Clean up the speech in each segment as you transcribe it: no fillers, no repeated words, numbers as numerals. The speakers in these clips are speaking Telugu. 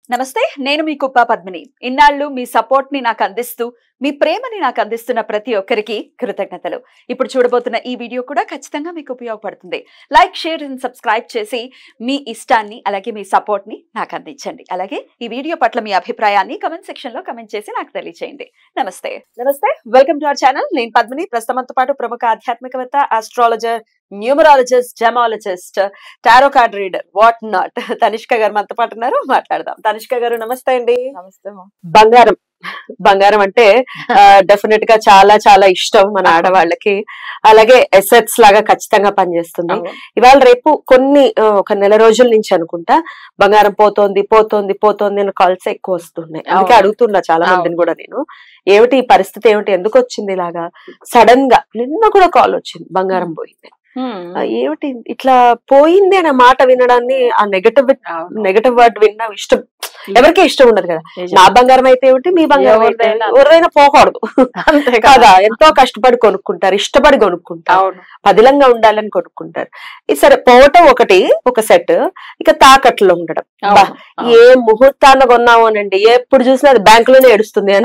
నమస్తే నేను మీ కుప్ప పద్మిని ఇన్నాళ్ళు మీ సపోర్ట్ ని నాకు అందిస్తూ మీ ప్రేమని నాకు అందిస్తున్న ప్రతి ఒక్కరికి కృతజ్ఞతలు ఇప్పుడు చూడబోతున్న ఈ వీడియో కూడా ఖచ్చితంగా మీకు ఉపయోగపడుతుంది లైక్ షేర్ అండ్ సబ్స్క్రైబ్ చేసి మీ ఇష్టాన్ని అలాగే మీ సపోర్ట్ ని నాకు అందించండి అలాగే ఈ వీడియో పట్ల మీ అభిప్రాయాన్ని కమెంట్ సెక్షన్ లో కమెంట్ చేసి నాకు తెలియజేయండి నమస్తే వెల్కమ్ టు అవర్ ఛానల్ నేను పద్మిని ప్రస్తుతంతో పాటు ప్రముఖ ఆధ్యాత్మికవేత్త astrologer numerologist gemmologist tarot card reader what not Tanishq గారు మనతో పాటు ఉన్నారు మాట్లాడదాం తనిష్క గారు నమస్తే అండి నమస్తే బంగారం అంటే డెఫినెట్ గా చాలా చాలా ఇష్టం మన ఆడవాళ్ళకి అలాగే ఎసెట్స్ లాగా ఖచ్చితంగా పనిచేస్తుంది ఇవాళ రేపు కొన్ని ఒక నెల రోజుల నుంచి అనుకుంటా బంగారం పోతోంది అని కాల్స్ ఎక్కువ వస్తున్నాయి అందుకే అడుగుతున్నా చాలా మందిని కూడా నేను ఏమిటి ఈ పరిస్థితి ఏమిటి ఎందుకు వచ్చింది ఇలాగా సడన్ గా నిన్న కూడా కాల్ వచ్చింది బంగారం పోయింది ఏమిటి ఇట్లా పోయింది అనే మాట వినడాన్ని ఆ నెగటివ్ వర్డ్ విన్నా ఇష్టం ఎవరికీ ఇష్టం ఉండదు కదా నా బంగారం అయితే ఏమిటి మీ బంగారం అయితే ఎవరైనా పోకూడదు కదా ఎంతో కష్టపడి కొనుక్కుంటారు ఇష్టపడి కొనుక్కుంటారు పదిలంగా ఉండాలని కొనుక్కుంటారు ఇది సరే పోవటం ఒక సెట్ ఇక తాకట్లో ఉండడం ఏ ముహూర్తాన్ని కొన్నాము అనండి ఎప్పుడు చూసినా అది బ్యాంకులోనే ఏడుస్తుంది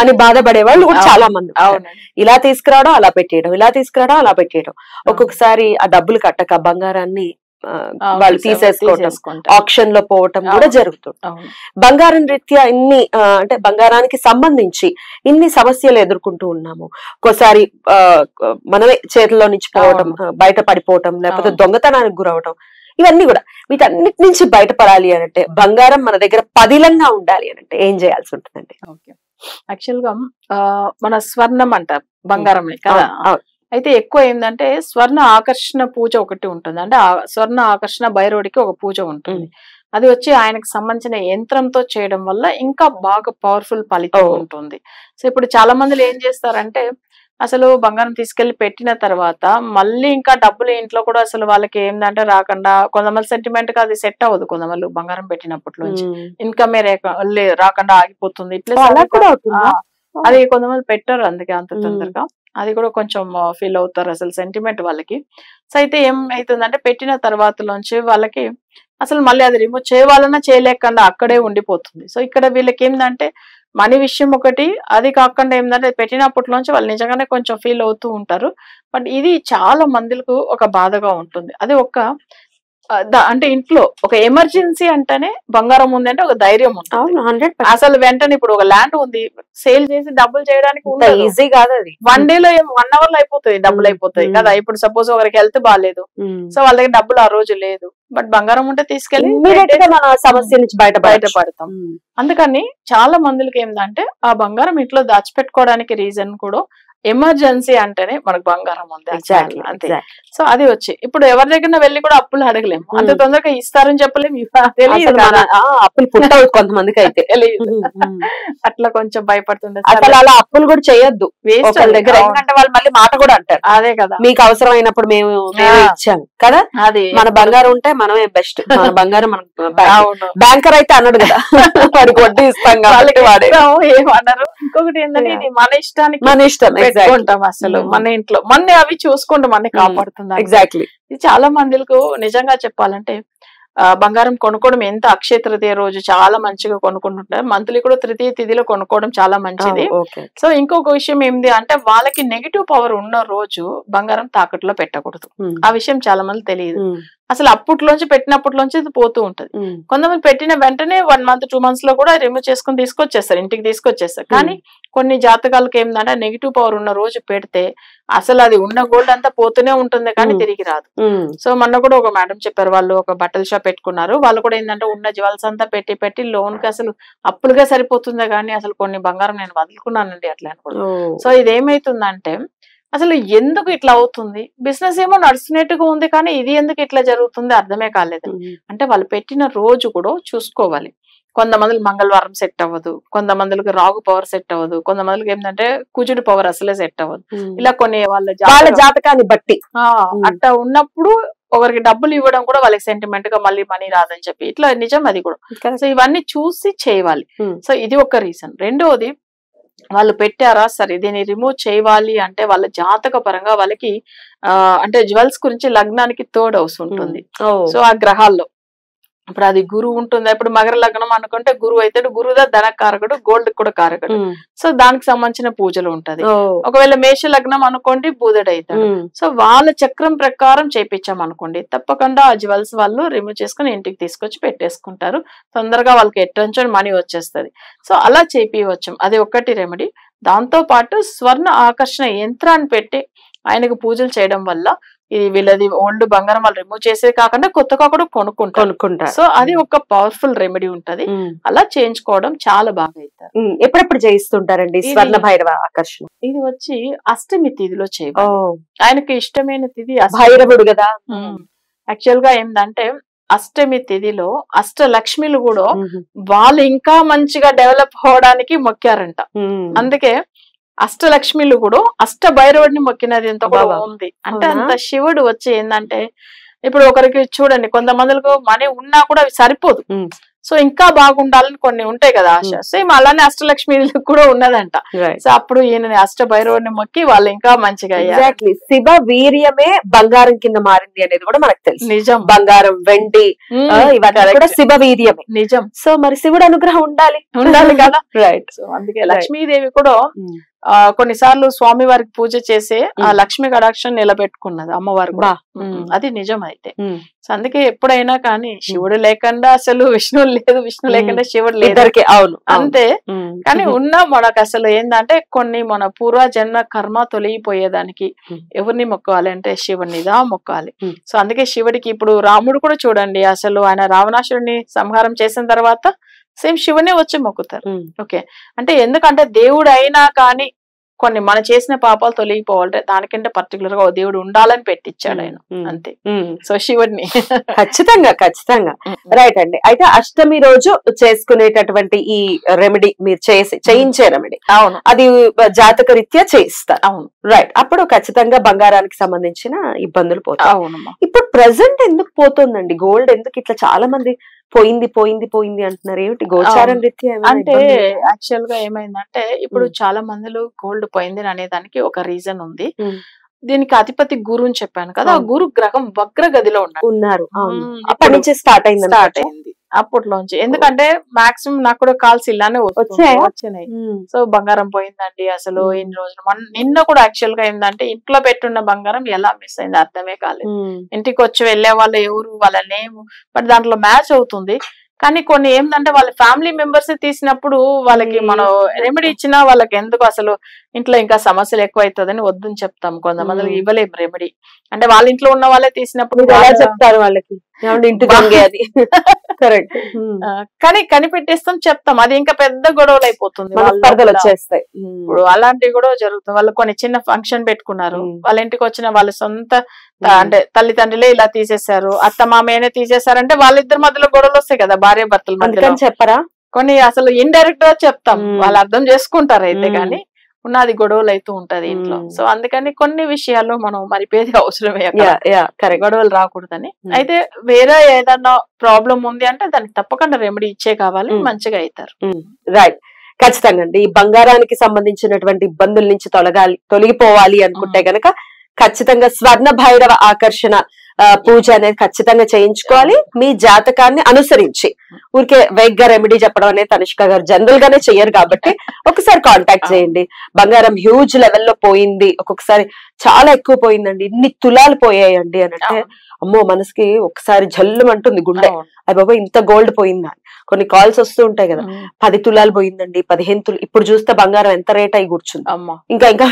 అని బాధపడే వాళ్ళు కూడా చాలా మంది ఇలా తీసుకురావడం అలా పెట్టేయడం ఒక్కొక్కసారి ఆ డబ్బులు కట్టక బంగారాన్ని వాళ్ళు తీసేసుకోవటం ఆక్షన్ లో పోవటం కూడా జరుగుతుంది బంగారం రీత్యా ఇన్ని అంటే బంగారానికి సంబంధించి ఇన్ని సమస్యలు ఎదుర్కొంటూ ఉన్నాము ఒక్కోసారి మనమే చేతిలో నుంచి పోవటం బయట పడిపోవటం లేకపోతే దొంగతనానికి గురవటం ఇవన్నీ కూడా వీటన్నిటి నుంచి బయటపడాలి అనంటే బంగారం మన దగ్గర పదిలంగా ఉండాలి అనంటే ఏం చేయాల్సి ఉంటుందండి యాక్చువల్ గా మన స్వర్ణం అంటారు బంగారం కదా అయితే ఎక్కువ ఏంటంటే స్వర్ణ ఆకర్షణ పూజ ఒకటి ఉంటుంది అంటే స్వర్ణ ఆకర్షణ భైరవుడికి ఒక పూజ ఉంటుంది అది వచ్చి ఆయనకు సంబంధించిన యంత్రంతో చేయడం వల్ల ఇంకా బాగా పవర్ఫుల్ ఫలితం ఉంటుంది సో ఇప్పుడు చాలా మంది ఏం చేస్తారంటే అసలు బంగారం తీసుకెళ్లి పెట్టిన తర్వాత మళ్ళీ ఇంకా డబ్బులు ఇంట్లో కూడా అసలు వాళ్ళకి ఏంటంటే రాకుండా కొంతమంది సెంటిమెంట్ గా అది సెట్ అవ్వదు కొంతమంది బంగారం పెట్టినప్పటి నుంచి ఇన్కమ్ రాకుండా ఆగిపోతుంది అది కొంతమంది పెట్టారు అందుకే అంత తొందరగా అది కూడా కొంచెం ఫీల్ అవుతారు అసలు సెంటిమెంట్ వాళ్ళకి సో అయితే ఏమైతుందంటే పెట్టిన తర్వాతలోంచి వాళ్ళకి అసలు మళ్ళీ అది రిమూవ్ చేయాలన్నా చేయలేకుండా అక్కడే ఉండిపోతుంది సో ఇక్కడ వీళ్ళకి ఏంటంటే మనీ విషయం ఒకటి అది కాకుండా ఏంటంటే పెట్టినప్పట్లోంచి వాళ్ళు నిజంగానే కొంచెం ఫీల్ అవుతూ ఉంటారు బట్ ఇది చాలా మందికి ఒక బాధగా ఉంటుంది అది అంటే ఇంట్లో ఒక ఎమర్జెన్సీ అంటేనే బంగారం ఉంది అంటే ఒక ధైర్యం ఉంటుంది అసలు వెంటనే ఇప్పుడు ఒక ల్యాండ్ ఉంది సేల్ చేసి డబ్బులు చేయడానికి ఈజీ కాదు అది 1 day లో 1 hour లో అయిపోతుంది డబ్బులు అయిపోతాయి కదా ఇప్పుడు సపోజ్ ఒకరికి హెల్త్ బాగాలేదు సో వాళ్ళ దగ్గర డబ్బులు ఆ రోజు లేదు బట్ బంగారం ఉంటే తీసుకెళ్లి మన సమస్య నుంచి బయటపడతాం అందుకని చాలా మందికి ఏంటంటే ఆ బంగారం ఇంట్లో దాచిపెట్టుకోవడానికి రీజన్ కూడా ఎమర్జెన్సీ అంటేనే మనకు బంగారం ఉంది అంతే సో అది వచ్చి ఇప్పుడు ఎవరి దగ్గర వెళ్ళి కూడా అప్పులు అడగలేము అంత తొందరగా ఇస్తారని చెప్పలేము అప్పులు పుట్టవు కొంతమందికి అయితే అట్లా కొంచెం భయపడుతుంది అసలు అలా అప్పులు కూడా చేయొద్దు దగ్గర ఎందుకంటే వాళ్ళు మళ్ళీ మాట కూడా అంటారు అదే కదా మీకు అవసరమైనప్పుడు మేము ఇచ్చాము కదా అది మన బంగారం ఉంటే మనమే బెస్ట్ మన బంగారం మన బ్యాంకర్ అయితే అన్నాడు కదా వాడికి వడ్డీ ఇస్తాం కాబట్టి వాడే ఏమన్నారు ఇంకొకటి ఏంటంటే ఇది మన ఇష్టానికి మన ఇష్టం పెట్టుకుంటాం అసలు మన ఇంట్లో మన అవి చూసుకుంటూ మన కాపాడుతుంది ఎగ్జాక్ట్లీ ఇది చాలా మందికి నిజంగా చెప్పాలంటే బంగారం కొనుక్కోవడం ఎంత అక్షయ తృతీయ రోజు చాలా మంచిగా కొనుక్కుంటుంటారు మంత్లీ కూడా తృతీయ తిథిలో కొనుక్కోవడం చాలా మంచిది సో ఇంకొక విషయం ఏంటి అంటే వాళ్ళకి నెగిటివ్ పవర్ ఉన్న రోజు బంగారం తాకట్లో పెట్టకూడదు ఆ విషయం చాలా మంది తెలియదు అసలు అప్పట్లోంచి పెట్టినప్పట్లోంచి ఇది పోతూ ఉంటది కొంతమంది పెట్టిన వెంటనే 1 month 2 months లో కూడా రిమూవ్ చేసుకుని తీసుకొచ్చేస్తారు ఇంటికి తీసుకొచ్చేస్తారు కానీ కొన్ని జాతకాలకు ఏంటంటే నెగిటివ్ పవర్ ఉన్న రోజు పెడితే అసలు అది ఉన్న గోల్డ్ అంతా పోతూనే ఉంటుంది కానీ తిరిగి రాదు సో మొన్న కూడా ఒక మేడం చెప్పారు వాళ్ళు ఒక బట్టల షాప్ పెట్టుకున్నారు వాళ్ళు కూడా ఏంటంటే ఉన్న జ్యువెల్స్ అంతా పెట్టి లోన్ కి అసలు అప్పులుగా సరిపోతుందే కానీ అసలు కొన్ని బంగారం నేను వదులుకున్నానండి అట్లా అనుకో సో ఇది ఏమైతుందంటే అసలు ఎందుకు ఇట్లా అవుతుంది బిజినెస్ ఏమో నడుస్తున్నట్టుగా ఉంది కానీ ఇది ఎందుకు ఇట్లా జరుగుతుంది అర్థమే కాలేదు అంటే వాళ్ళు పెట్టిన రోజు కూడా చూసుకోవాలి కొంతమందికి మంగళవారం సెట్ అవ్వదు కొంతమందికి రాగు పవర్ సెట్ అవ్వదు కొంతమందికి ఏంటంటే కుజుడి పవర్ అసలే సెట్ అవ్వదు ఇలా కొన్ని వాళ్ళ జాతకాన్ని బట్టి అట్లా ఉన్నప్పుడు ఒకరికి డబ్బులు ఇవ్వడం కూడా వాళ్ళకి సెంటిమెంట్ గా మళ్ళీ మనీ రాదని చెప్పి ఇట్లా నిజం అది కూడా సో ఇవన్నీ చూసి చేయాలి సో ఇది ఒక రీజన్ రెండోది వాళ్ళు పెట్టారా సరే దీన్ని రిమూవ్ చేయాలి అంటే వాళ్ళ జాతక పరంగా వాళ్ళకి అంటే జ్యువెల్స్ గురించి లగ్నానికి థర్డ్ హౌస్ ఉంటుంది సో ఆ గ్రహాల్లో ఇప్పుడు అది గురువు ఉంటుంది. ఇప్పుడు మకర లగ్నం అనుకుంటే గురువు అవుతాడు, గురువుదా ధనకారకుడు, గోల్డ్ కూడా కారకుడు. సో దానికి సంబంధించిన పూజలు ఉంటది. ఒకవేళ మేష లగ్నం అనుకోండి బుధుడు అవుతాడు. సో వాళ్ళ చక్రం ప్రకారం చేపించాం అనుకోండి, తప్పకుండా ఆ జ్యువెల్స్ వాళ్ళు రిమూవ్ చేసుకుని ఇంటికి తీసుకొచ్చి పెట్టేసుకుంటారు. తొందరగా వాళ్ళకి ఎట్టుంచో మనీ వచ్చేస్తుంది. సో అలా చేపివచ్చు. అది ఒక్కటి రెమెడీ. దాంతో పాటు స్వర్ణ ఆకర్షణ యంత్రాన్ని పెట్టి ఆయనకు పూజలు చేయడం వల్ల వీళ్ళది ఓల్డ్ బంగారం వాళ్ళు రిమూవ్ చేసే కాకుండా కొత్తగా కూడా కొనుక్కుంటారు. సో అది ఒక పవర్ఫుల్ రెమెడీ ఉంటది. అలా చేయించుకోవడం చాలా బాగా అవుతారు. ఎప్పుడెప్పుడు చేయిస్తుంటారండి స్వర్ణ భైరవ ఆకర్షణ? ఇది వచ్చి అష్టమి తిథిలో చేయాలి. ఆయనకి ఇష్టమైన తిథి భైరవుడు కదా. యాక్చువల్ గా ఏంటంటే అష్టమి తిథిలో అష్టలక్ష్మిలు కూడా వాళ్ళు ఇంకా మంచిగా డెవలప్ అవడానికి మొక్కారంట. అందుకే అష్టలక్ష్మిలు కూడా అష్ట భైరవుడిని మొక్కినది ఎంత కూడా ఉంది. అంటే అంత శివుడు వచ్చి ఏంటంటే ఇప్పుడు ఒకరికి చూడండి, కొంతమందికి మనీ ఉన్నా కూడా అవి సరిపోదు. సో ఇంకా బాగుండాలని కొన్ని ఉంటాయి కదా ఆశ. సేమ్ అలానే అష్టలక్ష్మి కూడా ఉన్నదంట. సో అప్పుడు ఈయన అష్ట భైరవుడిని మొక్కి వాళ్ళు ఇంకా మంచిగా ఎగ్జాక్ట్లీ శివ వీర్యమే బంగారం కింద మారింది అనేది కూడా మనకు తెలుసు. నిజం. బంగారం, వెండి ఇవన్నీ కూడా శివ వీర్యమే. నిజం. సో మరి శివుడు అనుగ్రహం ఉండాలి కదా. రైట్. సో అందుకే లక్ష్మీదేవి కూడా కొన్నిసార్లు స్వామి వారికి పూజ చేసే ఆ లక్ష్మీ కటాక్షం నిలబెట్టుకున్నది అమ్మవారు కూడా. అది నిజం. అయితే సో అందుకే ఎప్పుడైనా కానీ శివుడు లేకుండా అసలు విష్ణువు లేదు, విష్ణు లేకుండా శివుడు లేదు. అవును అంతే. కానీ ఉన్నా మనకు అసలు ఏంటంటే కొన్ని మన పూర్వజన్మ కర్మ తొలగిపోయేదానికి ఎవరిని మొక్కాలి అంటే శివునిదా మొక్కాలి. సో అందుకే శివుడికి ఇప్పుడు రాముడు కూడా చూడండి, అసలు ఆయన రావణాసురుడిని సంహారం చేసిన తర్వాత సేమ్ శివునే వచ్చి మొక్కుతారు. ఓకే. అంటే ఎందుకంటే దేవుడు అయినా కానీ కొన్ని మనం చేసిన పాపాలు తొలగిపోవాలంటే దానికంటే పర్టికులర్ గా దేవుడు ఉండాలని పెట్టించాడు ఆయన. అంతే. సో శివుడిని ఖచ్చితంగా ఖచ్చితంగా. రైట్ అండి. అయితే అష్టమి రోజు చేసుకునేటటువంటి ఈ రెమెడీ మీరు చేయించే రెమెడీ, అవును, అది జాతక రీత్యా చేయిస్తారు. అవును. రైట్. అప్పుడు ఖచ్చితంగా బంగారానికి సంబంధించిన ఇబ్బందులు పోతాయి. అవునమ్మా. ఇప్పుడు ప్రెసెంట్ ఎందుకు పోతుందండి గోల్డ్? ఎందుకు ఇట్లా చాలా మంది పోయింది పోయింది పోయింది అంటున్నారు? ఏమిటి గోచారం రీత్యా? అంటే యాక్చువల్ గా ఏమైందంటే ఇప్పుడు చాలా మందిలో గోల్డ్ పోయింది అనేదానికి ఒక రీజన్ ఉంది. దీనికి అధిపతి గురు అని చెప్పాను కదా, ఆ గురు గ్రహం వక్ర గదిలో ఉన్నారు. అప్పటి నుంచి స్టార్ట్ అయింది అప్పట్లోంచి. ఎందుకంటే మాక్సిమం నాకు కూడా కాల్స్ ఇలానే వచ్చినాయి. సో బంగారం పోయిందండి అసలు ఇన్ని రోజులు. నిన్న కూడా యాక్చువల్ గా ఏంటంటే ఇంట్లో పెట్టున్న బంగారం ఎలా మిస్ అయింది అర్థమే కాలేదు. ఇంటికి వచ్చి వెళ్లే వాళ్ళు ఎవరు, వాళ్ళ నేమ్, బట్ దాంట్లో మ్యాచ్ అవుతుంది. కానీ కొన్ని ఏంటంటే వాళ్ళ ఫ్యామిలీ మెంబర్స్ తీసినప్పుడు వాళ్ళకి మనం రెమెడీ ఇచ్చినా వాళ్ళకి ఎందుకు అసలు ఇంట్లో ఇంకా సమస్యలు ఎక్కువ అవుతుందని వద్దని చెప్తాం. కొంతమందికి ఇవ్వలేము రెమెడీ. అంటే వాళ్ళ ఇంట్లో ఉన్న వాళ్ళే తీసినప్పుడు ఎలా చెప్తారు వాళ్ళకి అది కరెక్ట్. కానీ కనిపెట్టేస్తాం, చెప్తాం, అది ఇంకా పెద్ద గొడవలు అయిపోతుంది, వచ్చేస్తాయి. ఇప్పుడు అలాంటివి కూడా జరుగుతుంది. వాళ్ళు కొన్ని చిన్న ఫంక్షన్ పెట్టుకున్నారు, వాళ్ళ ఇంటికి వచ్చిన వాళ్ళ సొంత అంటే తల్లిదండ్రులే ఇలా తీసేశారు, అత్త మామయ్యనే తీసేశారంటే వాళ్ళిద్దరి మధ్యలో గొడవలు వస్తాయి కదా భార్య భర్తల మధ్యలో. చెప్పరా కొన్ని అసలు ఇండైరెక్ట్ గా చెప్తాం, వాళ్ళు అర్థం చేసుకుంటారు అయితే, కానీ ఉన్నది గొడవలు అవుతూ ఉంటది ఇంట్లో. సో అందుకని కొన్ని విషయాల్లో మనం మరిపేది అవసరమే, గొడవలు రాకూడదని. అయితే వేరే ఏదన్నా ప్రాబ్లం ఉంది అంటే దానికి తప్పకుండా రెమెడీ ఇచ్చే కావాలి, మంచిగా అవుతారు. రైట్. ఖచ్చితంగా అండి. ఈ బంగారానికి సంబంధించినటువంటి ఇబ్బందుల నుంచి తొలగిపోవాలి అనుకుంటే గనక ఖచ్చితంగా స్వర్ణ భైరవ ఆకర్షణ పూజ అనేది ఖచ్చితంగా చేయించుకోవాలి, మీ జాతకాన్ని అనుసరించి. ఊరికే వేగ్గా రెమెడీ చెప్పడం అనేది తనిష్క గారు జనరల్ గానే చెయ్యరు కాబట్టి ఒకసారి కాంటాక్ట్ చేయండి. బంగారం హ్యూజ్ లెవెల్లో పోయింది, ఒక్కొక్కసారి చాలా ఎక్కువ పోయిందండి, ఇన్ని తులాలు పోయాయండి అని అంటే అమ్మో మనసుకి ఒకసారి జల్లుమంటుంది గుండె. అది బాబా ఇంత గోల్డ్ పోయిందా. కొన్ని కాల్స్ వస్తూ ఉంటాయి కదా, 10 తులాలు పోయిందండి, 15 తులాలు. ఇప్పుడు చూస్తే బంగారం ఎంత రేట్ అయి కూర్చుంది, ఇంకా ఇంకా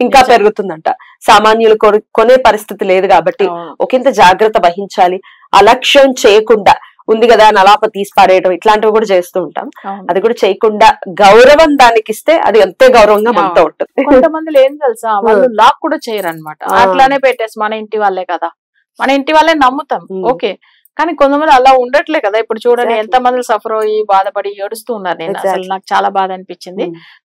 ఇంకా పెరుగుతుందంట. సామాన్యులు కొనే పరిస్థితి లేదు కాబట్టి ఒకంత జాగ్రత్త వహించాలి. అలక్ష్యం చేయకుండా ఉంది కదా అని అలాప తీసి పారేయడం ఇట్లాంటివి కూడా చేస్తూ ఉంటాం. అది కూడా చేయకుండా గౌరవం దానికి ఇస్తే అది అంతే గౌరవంగా మనతో ఉంటుంది. కొంతమంది ఏం తెలుసా, వాళ్ళు లాక్ కూడా చేయరు అనమాట, అట్లానే పెట్టేసి మన ఇంటి వాళ్ళే కదా, మన ఇంటి వాళ్ళే నమ్ముతాం, ఓకే. కానీ కొంతమంది అలా ఉండట్లే కదా. ఇప్పుడు చూడండి ఎంత మంది సఫర్ అయ్యి బాధపడి ఏడుస్తూ ఉన్నారు. నేను అసలు నాకు చాలా బాధ అనిపించింది,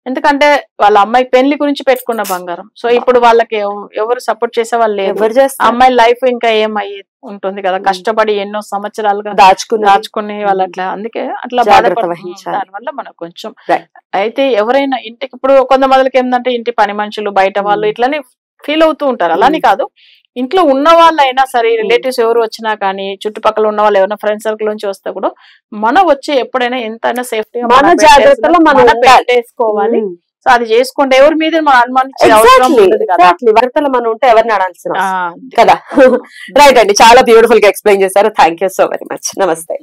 ఎందుకంటే వాళ్ళ అమ్మాయి పెళ్లి గురించి పెట్టుకున్న బంగారం. సో ఇప్పుడు వాళ్ళకి ఎవరు సపోర్ట్ చేసే వాళ్ళు లేదు. అమ్మాయి లైఫ్ ఇంకా ఏమయ్యి ఉంటుంది కదా, కష్టపడి ఎన్నో సంవత్సరాలుగా దాచుకుని వాళ్ళు అట్లా, అందుకే అట్లా బాధపడాలి. దానివల్ల మనకు కొంచెం అయితే ఎవరైనా ఇంటికి ఇప్పుడు కొంతమందికి ఏంటంటే ఇంటి పని మనుషులు బయట వాళ్ళు ఇట్లానే ఫీల్ అవుతూ ఉంటారు. అలానే కాదు, ఇంట్లో ఉన్న వాళ్ళైనా సరే, రిలేటివ్స్ ఎవరు వచ్చినా కానీ, చుట్టుపక్కల ఉన్న వాళ్ళు ఎవరైనా ఫ్రెండ్ సర్కిల్ నుంచి వస్తే కూడా మనం వచ్చి ఎప్పుడైనా ఎంతైనా సేఫ్టీగా మన జాగ్రత్తలో మనం పెట్టేసుకోవాలి. సో అది చేసుకుంటే ఎవరి మీద మనం అనుమానించే అవసరం ఉండదు కదా. జాగ్రత్తలో మనం ఉంటే ఎవరిని అడాల్సిన కదా. రైట్ అండి, చాలా బ్యూటిఫుల్ గా ఎక్స్ప్లెయిన్ చేశారు. Thank you so very much. నమస్తే.